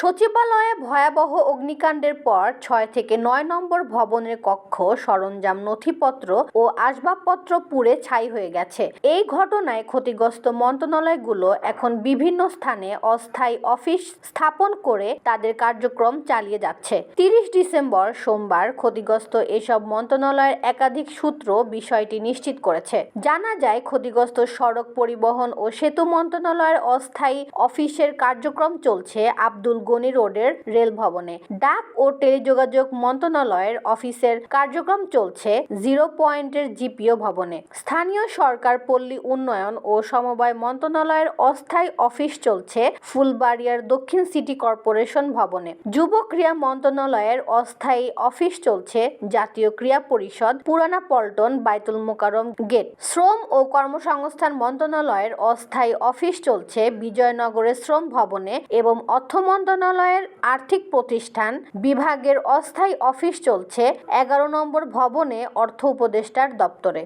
সচিবালয়ে ভয়াবহ অগ্নিকাণ্ডের পর ৬ থেকে ৯ নম্বর ভবনের কক্ষ, সরঞ্জাম, নথিপত্র ও আসবাবপত্র পুড়ে ছাই হয়ে গেছে। এই ঘটনায় ক্ষতিগ্রস্ত মন্ত্রণালয়গুলো এখন বিভিন্ন স্থানে অস্থায়ী অফিস স্থাপন করে তাদের কার্যক্রম চালিয়ে যাচ্ছে। ৩০ ডিসেম্বর সোমবার ক্ষতিগ্রস্ত এসব মন্ত্রণালয়ের একাধিক সূত্র বিষয়টি নিশ্চিত করেছে। জানা যায়, ক্ষতিগ্রস্ত সড়ক পরিবহন ও সেতু মন্ত্রণালয়ের অস্থায়ী অফিসের কার্যক্রম চলছে আব্দুল গনি রোডের রেল ভবনে। ডাক ও টেলিযোগাযোগ মন্ত্রণালয়ের অফিসের কার্যক্রম চলছে 0 পয়েন্টের জিপিও ভবনে। স্থানীয় সরকার, পল্লী উন্নয়ন ও সমবায় মন্ত্রণালয়ের অস্থায়ী অফিস চলছে ফুলবাড়িয়ার দক্ষিণ সিটি কর্পোরেশন ভবনে। যুব ক্রীড়া মন্ত্রণালয়ের অস্থায়ী অফিস চলছে জাতীয় ক্রীড়া পরিষদ, পুরানা পল্টন, বাইতুল মোকাররম গেট। শ্রম ও কর্মসংস্থান মন্ত্রণালয়ের অস্থায়ী অফিস চলছে বিজয়নগরের শ্রম ভবনে এবং অর্থ মন্ত্রণালয়ের আর্থিক প্রতিষ্ঠান বিভাগের অস্থায়ী অফিস চলছে 11 নম্বর ভবনে অর্থ উপদেষ্টার দপ্তরে।